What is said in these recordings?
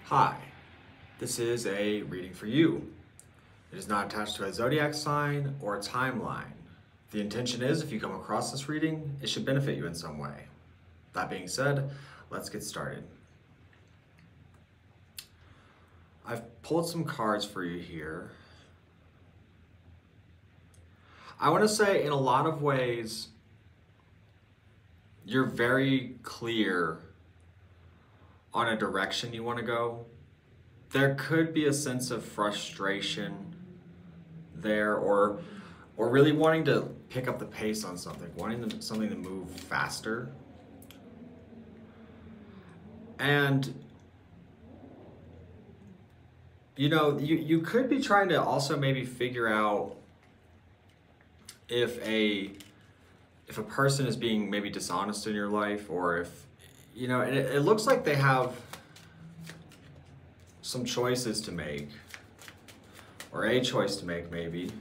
Hi, this is a reading for you. It is not attached to a zodiac sign or a timeline. The intention is, if you come across this reading, it should benefit you in some way. That being said, let's get started. I've pulled some cards for you here. I want to say in a lot of ways, you're very clear on a direction you want to go. There could be a sense of frustration there, or really wanting to pick up the pace on something, wanting something to move faster. And you know, you could be trying to also maybe figure out if a person is being maybe dishonest in your life, or if, you know, and it looks like they have some choices to make, or a choice to make maybe.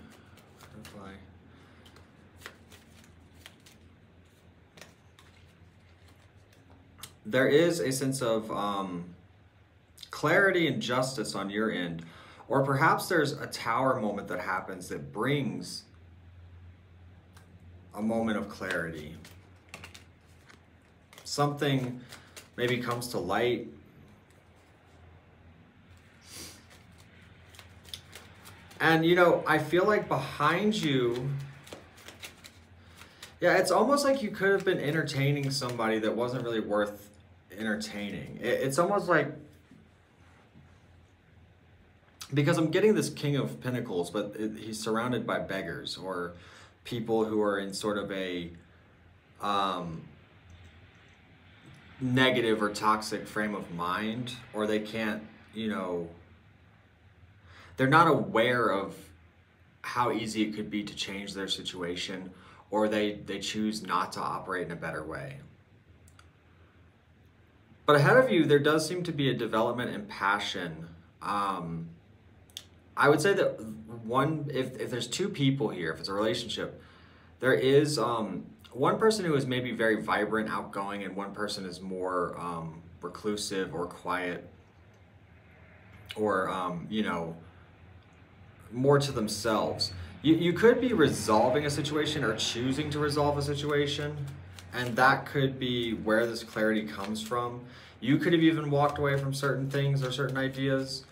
There is a sense of clarity and justice on your end, or perhaps there's a tower moment that happens that brings a moment of clarity. Something maybe comes to light. And you know, I feel like behind you, yeah, it's almost like you could have been entertaining somebody that wasn't really worth entertaining. It's almost like, because I'm getting this King of Pentacles, but he's surrounded by beggars, or people who are in sort of a negative or toxic frame of mind, or they can't, you know, they're not aware of how easy it could be to change their situation, or they choose not to operate in a better way. But ahead of you, there does seem to be a development in passion. I would say that if there's two people here, if it's a relationship, there is one person who is maybe very vibrant, outgoing, and one person is more reclusive or quiet, or you know, more to themselves. You could be resolving a situation or choosing to resolve a situation, and that could be where this clarity comes from. You could have even walked away from certain things or certain ideas.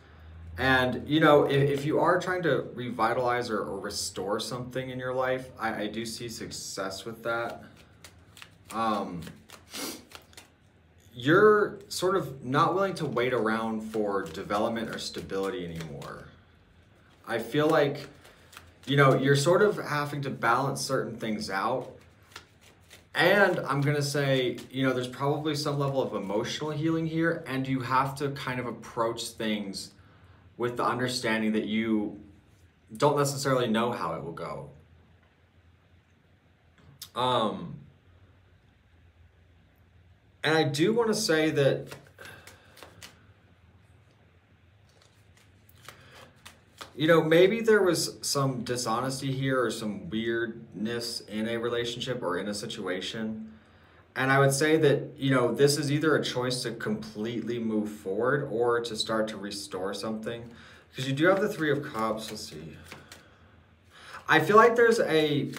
And you know, if you are trying to revitalize or restore something in your life, I do see success with that. You're sort of not willing to wait around for development or stability anymore. I feel like, you know, you're sort of having to balance certain things out. And I'm going to say, you know, there's probably some level of emotional healing here, and you have to kind of approach things with the understanding that you don't necessarily know how it will go. And I do want to say that you know, maybe there was some dishonesty here or some weirdness in a relationship or in a situation. And I would say that, you know, this is either a choice to completely move forward or to start to restore something. Because you do have the Three of Cups. Let's see. I feel like there's a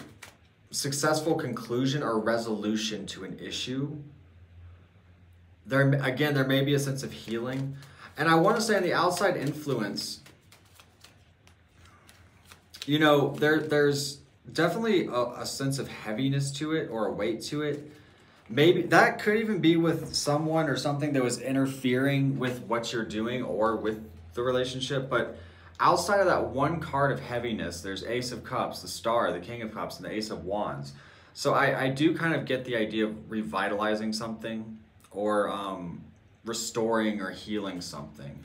successful conclusion or resolution to an issue. Again, there may be a sense of healing. And I want to say on the outside influence, you know, there's definitely a sense of heaviness to it, or a weight to it. Maybe that could even be with someone or something that was interfering with what you're doing or with the relationship. But outside of that one card of heaviness, there's Ace of Cups, the Star, the King of Cups, and the Ace of Wands. So I do kind of get the idea of revitalizing something, or restoring or healing something.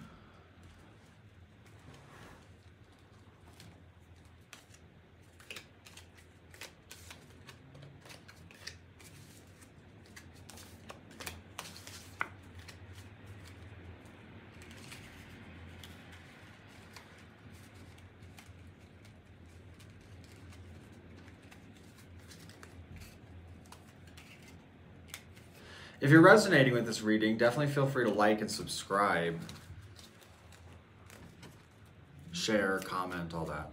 If you're resonating with this reading, definitely feel free to like and subscribe. share, comment, all that.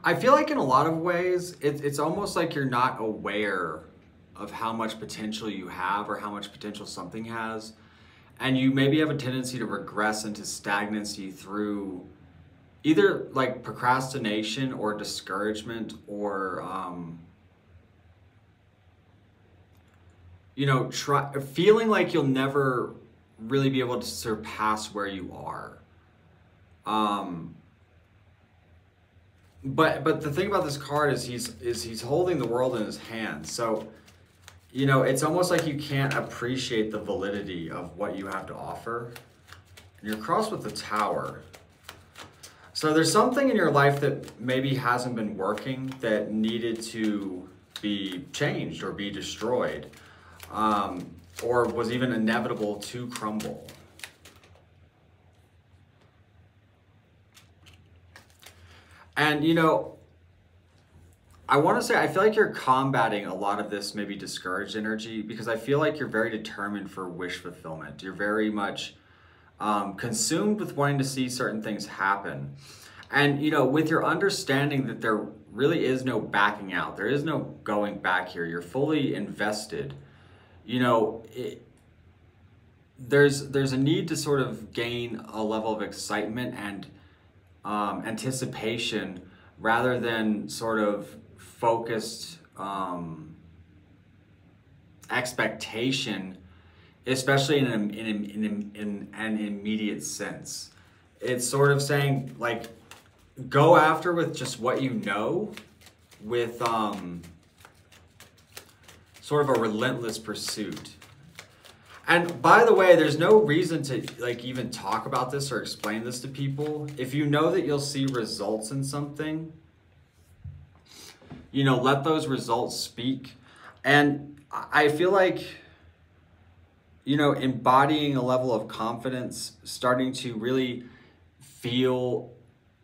I feel like in a lot of ways, it's almost like you're not aware of how much potential you have or how much potential something has. And you maybe have a tendency to regress into stagnancy through either like procrastination or discouragement or, you know, feeling like you'll never really be able to surpass where you are. But the thing about this card is he's holding the world in his hands. So, you know, it's almost like you can't appreciate the validity of what you have to offer. And you're crossed with the Tower. So there's something in your life that maybe hasn't been working that needed to be changed or be destroyed, or was even inevitable to crumble. And, you know, I want to say, I feel like you're combating a lot of this maybe discouraged energy because I feel like you're very determined for wish fulfillment. You're very much consumed with wanting to see certain things happen. And, you know, with your understanding that there really is no backing out, there is no going back here, you're fully invested, you know, there's a need to sort of gain a level of excitement and anticipation rather than sort of focused expectation, especially in an immediate sense. It's sort of saying, like, go after with just what you know, with sort of a relentless pursuit. And by the way, there's no reason to like even talk about this or explain this to people. If you know that you'll see results in something, you know, let those results speak. And I feel like, you know, embodying a level of confidence, starting to really feel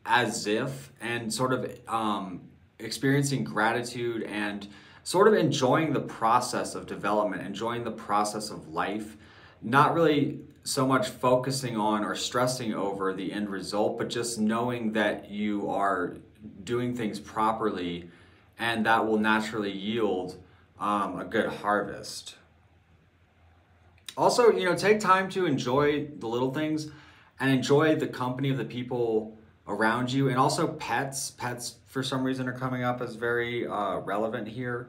as if, and sort of experiencing gratitude and sort of enjoying the process of development, enjoying the process of life, not really so much focusing on or stressing over the end result, but just knowing that you are doing things properly and that will naturally yield a good harvest. Also, you know, take time to enjoy the little things and enjoy the company of the people around you, and also pets. Pets, for some reason, are coming up as very relevant here.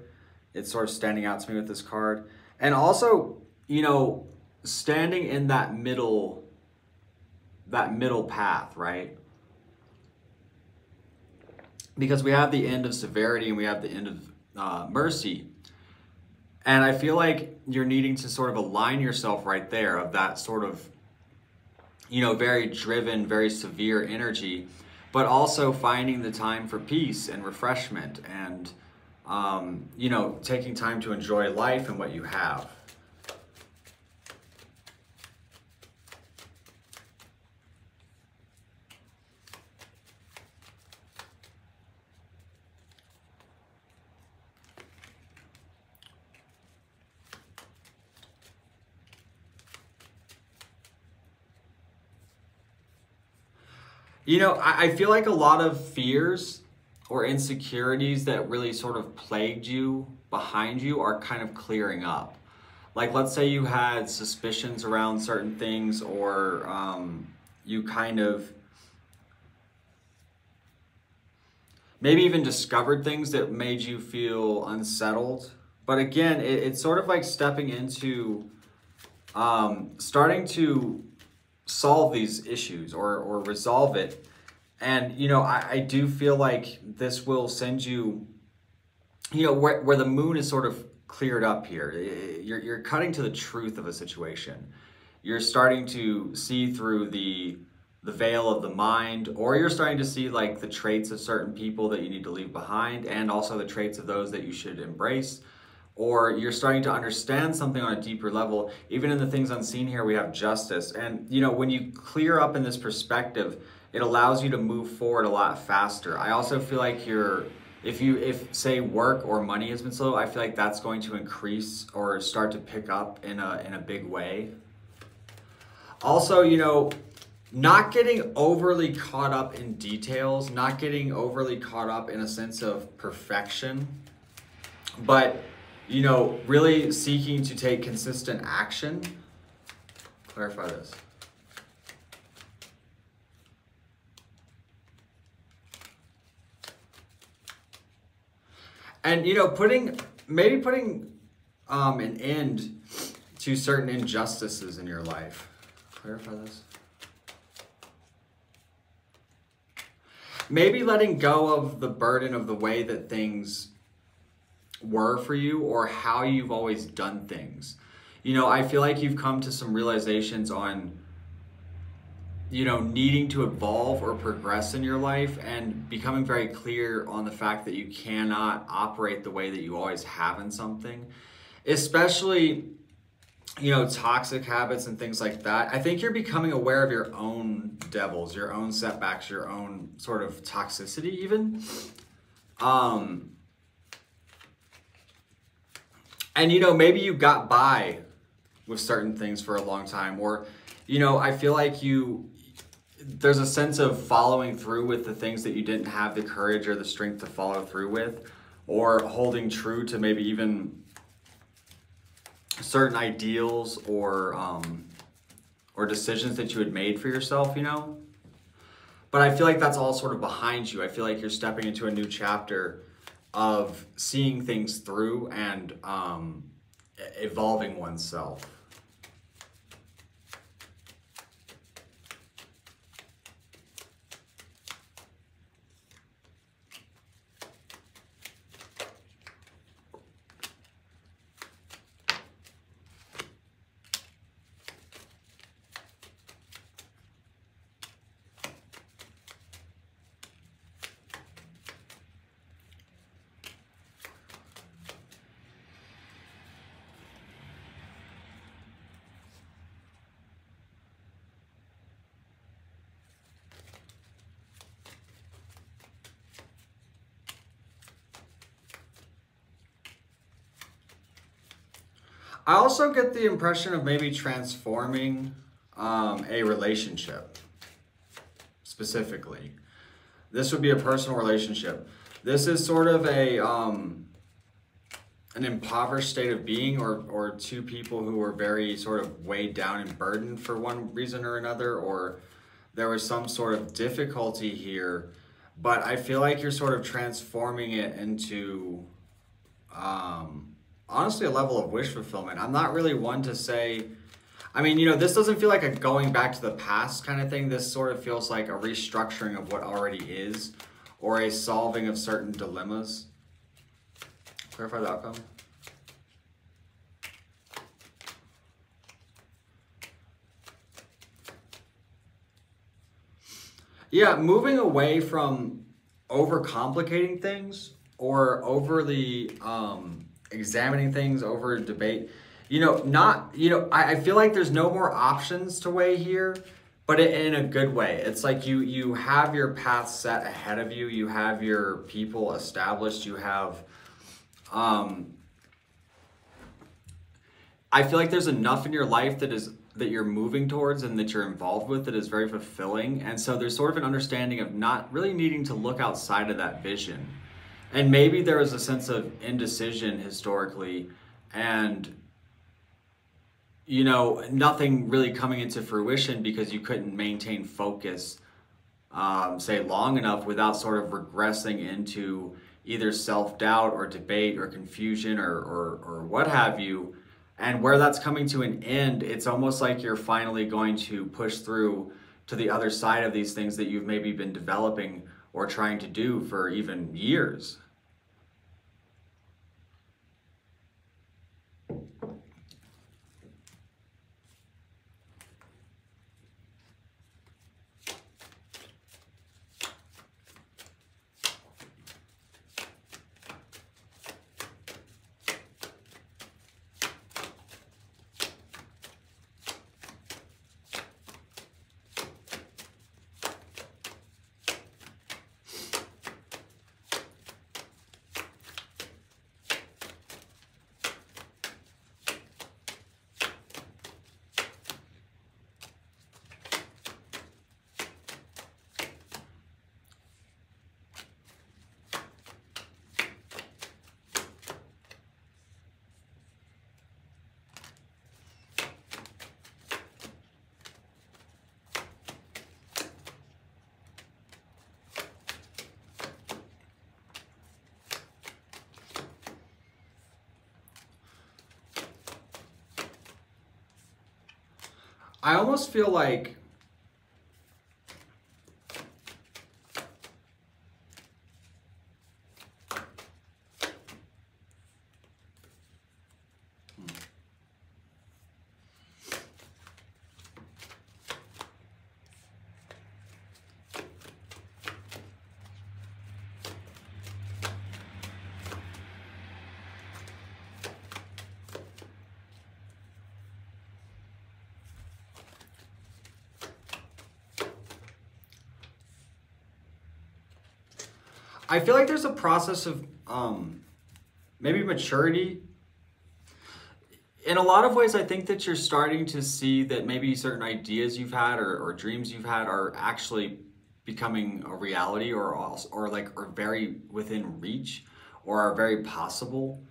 It's sort of standing out to me with this card. And also, you know, standing in that middle path, right? Because we have the end of severity and we have the end of mercy. And I feel like you're needing to sort of align yourself right there of that sort of, you know, very driven, very severe energy, but also finding the time for peace and refreshment and, you know, taking time to enjoy life and what you have. You know, I feel like a lot of fears or insecurities that really sort of plagued you behind you are kind of clearing up. Like, let's say you had suspicions around certain things, or you kind of maybe even discovered things that made you feel unsettled. But again, it's sort of like stepping into starting to solve these issues or resolve it. And, you know, I do feel like this will send you, you know, where the moon is sort of cleared up here. You're cutting to the truth of a situation. You're starting to see through the the veil of the mind, or you're starting to see like the traits of certain people that you need to leave behind, and also the traits of those that you should embrace. Or you're starting to understand something on a deeper level. Even in the things unseen here, we have justice. And you know, when you clear up in this perspective, it allows you to move forward a lot faster. I also feel like if say work or money has been slow, I feel like that's going to increase or start to pick up in a big way. Also, you know, not getting overly caught up in details, not getting overly caught up in a sense of perfection, but, you know, really seeking to take consistent action. Clarify this. And, you know, maybe putting an end to certain injustices in your life. Clarify this. Maybe letting go of the burden of the way that things were for you or how you've always done things. You know, I feel like you've come to some realizations on, you know, needing to evolve or progress in your life, and becoming very clear on the fact that you cannot operate the way that you always have in something, especially, you know, toxic habits and things like that. I think you're becoming aware of your own devils, your own setbacks, your own sort of toxicity even. And, you know, maybe you got by with certain things for a long time, or, you know, I feel like there's a sense of following through with the things that you didn't have the courage or the strength to follow through with, or holding true to maybe even certain ideals or decisions that you had made for yourself, you know. But I feel like that's all sort of behind you. I feel like you're stepping into a new chapter of seeing things through and evolving oneself. I also get the impression of maybe transforming a relationship, specifically. This would be a personal relationship. This is sort of an impoverished state of being, or two people who were very sort of weighed down and burdened for one reason or another, or there was some sort of difficulty here. But I feel like you're sort of transforming it into honestly a level of wish fulfillment. I'm not really one to say, I mean, you know, this doesn't feel like a going back to the past kind of thing. This sort of feels like a restructuring of what already is, or a solving of certain dilemmas. Clarify the outcome. Yeah, moving away from overcomplicating things or overly examining things, over debate. You know, I feel like there's no more options to weigh here, but in a good way. It's like you have your path set ahead of you. You have your people established. You have, I feel like there's enough in your life that you're moving towards and that you're involved with that is very fulfilling. And so there's sort of an understanding of not really needing to look outside of that vision. And maybe there was a sense of indecision historically, and, you know, nothing really coming into fruition because you couldn't maintain focus, say, long enough without sort of regressing into either self-doubt or debate or confusion or what have you. And where that's coming to an end, it's almost like you're finally going to push through to the other side of these things that you've maybe been developing or trying to do for even years. I almost feel like there's a process of maybe maturity. In a lot of ways, I think that you're starting to see that maybe certain ideas you've had or dreams you've had are actually becoming a reality, or very within reach, or are very possible.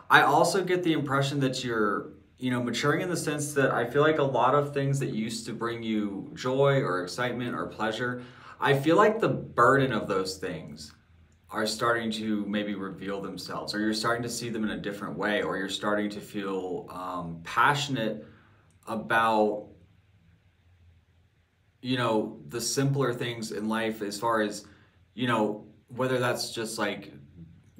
I also get the impression that you're, maturing in the sense that I feel like a lot of things that used to bring you joy or excitement or pleasure, I feel like the burden of those things are starting to maybe reveal themselves, or you're starting to see them in a different way, or you're starting to feel passionate about, the simpler things in life, as far as, whether that's just like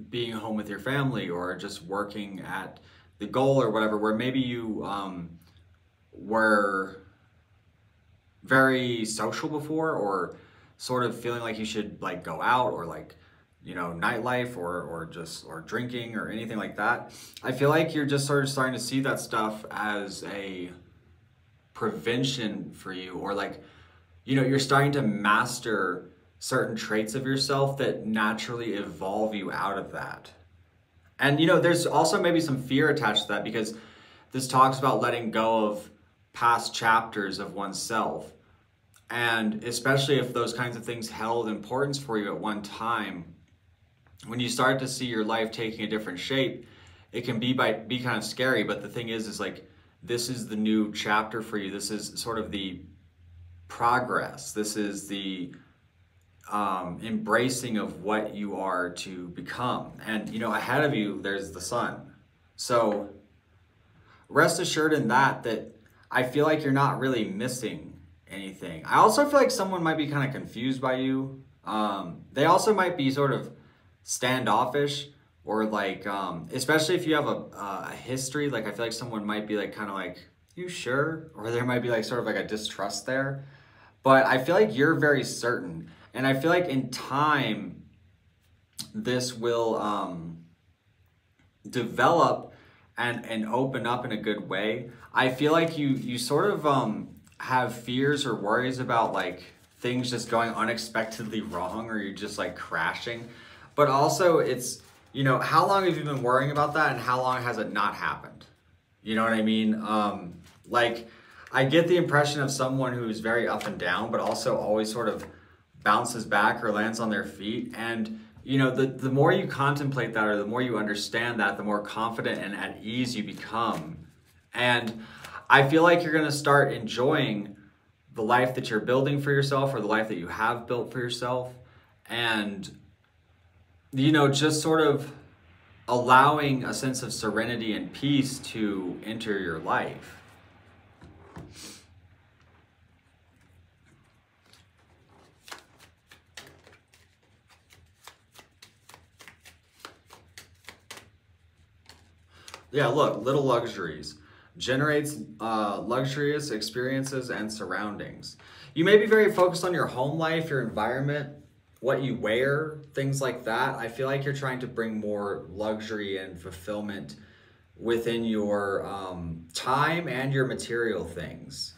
being home with your family, or just working at the goal or whatever, where maybe you were very social before, or sort of feeling like you should like go out, or like, nightlife, or drinking or anything like that. I feel like you're just sort of starting to see that stuff as a prevention for you, or like, you're starting to master certain traits of yourself that naturally evolve you out of that. And, there's also maybe some fear attached to that, because this talks about letting go of past chapters of oneself. And especially if those kinds of things held importance for you at one time, when you start to see your life taking a different shape, it can be kind of scary. But the thing is like, this is the new chapter for you. This is sort of the progress. This is the embracing of what you are to become. And, ahead of you, there's the sun. So rest assured in that I feel like you're not really missing anything. I also feel like someone might be kind of confused by you. They also might be sort of standoffish, or like, especially if you have a history, like I feel like someone might be like, kind of like, you sure? Or there might be like sort of like a distrust there. But I feel like you're very certain. And I feel like in time, this will develop and open up in a good way. I feel like you sort of have fears or worries about like things just going unexpectedly wrong, or you're just like crashing. But also it's, how long have you been worrying about that, and how long has it not happened? You know what I mean? Like, I get the impression of someone who's very up and down, but also always sort of bounces back or lands on their feet. And, the more you contemplate that, or the more you understand that, the more confident and at ease you become. And I feel like you're going to start enjoying the life that you're building for yourself, or the life that you have built for yourself. And just sort of allowing a sense of serenity and peace to enter your life. Yeah, look, little luxuries. Generates luxurious experiences and surroundings. You may be very focused on your home life, your environment, what you wear, things like that. I feel like you're trying to bring more luxury and fulfillment within your time and your material things.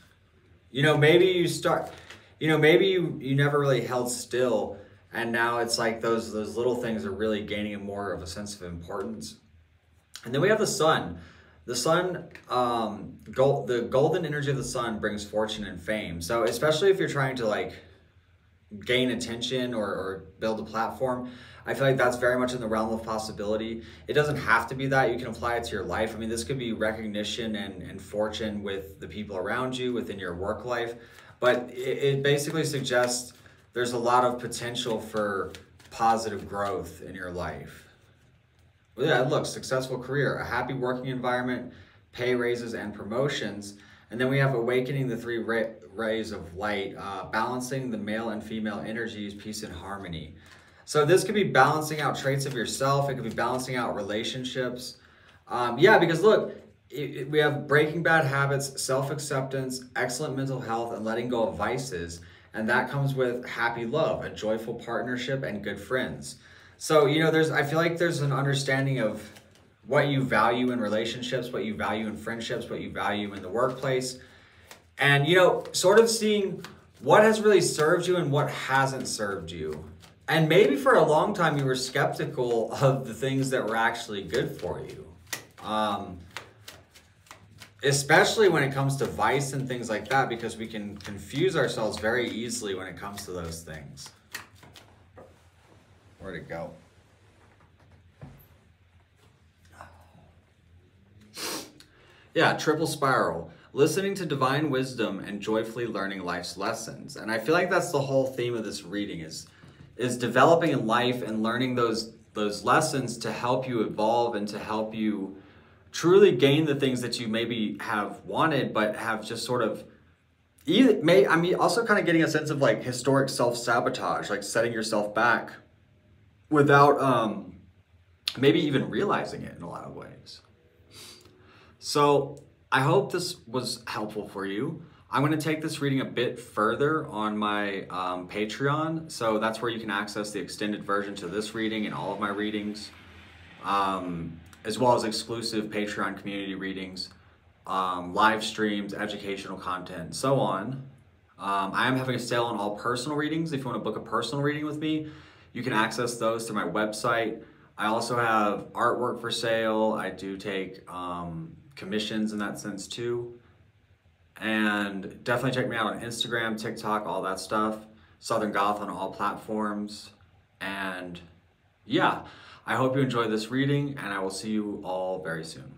Maybe you start, maybe you never really held still, and now it's like those little things are really gaining more of a sense of importance. And then we have the sun. The sun, the golden energy of the sun brings fortune and fame. So especially if you're trying to like gain attention or build a platform, I feel like that's very much in the realm of possibility. It doesn't have to be that. You can apply it to your life. I mean, this could be recognition and fortune with the people around you, within your work life. But it basically suggests there's a lot of potential for positive growth in your life. Well, yeah, look, successful career, a happy working environment, pay raises and promotions. And then we have awakening the three rays of light, balancing the male and female energies, peace and harmony. So this could be balancing out traits of yourself. It could be balancing out relationships. Yeah, because look, we have breaking bad habits, self-acceptance, excellent mental health, and letting go of vices. And that comes with happy love, a joyful partnership, and good friends. So, you know, I feel like there's an understanding of what you value in relationships, what you value in friendships, what you value in the workplace. And, you know, sort of seeing what has really served you and what hasn't served you. And maybe for a long time you were skeptical of the things that were actually good for you. Especially when it comes to vice and things like that, because we can confuse ourselves very easily when it comes to those things. Where'd it go? Yeah, triple spiral. Listening to divine wisdom and joyfully learning life's lessons. And I feel like that's the whole theme of this reading is developing in life and learning those lessons to help you evolve and to help you truly gain the things that you maybe have wanted, but have just sort of, also kind of getting a sense of like historic self-sabotage, like setting yourself back without maybe even realizing it in a lot of ways. So I hope this was helpful for you. I'm going to take this reading a bit further on my Patreon. So that's where you can access the extended version to this reading and all of my readings, as well as exclusive Patreon community readings, live streams, educational content, and so on. I am having a sale on all personal readings. If you want to book a personal reading with me, you can access those through my website. I also have artwork for sale. I do take commissions in that sense too. And definitely check me out on Instagram, TikTok, all that stuff. Southern Goth on all platforms. And yeah, I hope you enjoyed this reading, and I will see you all very soon.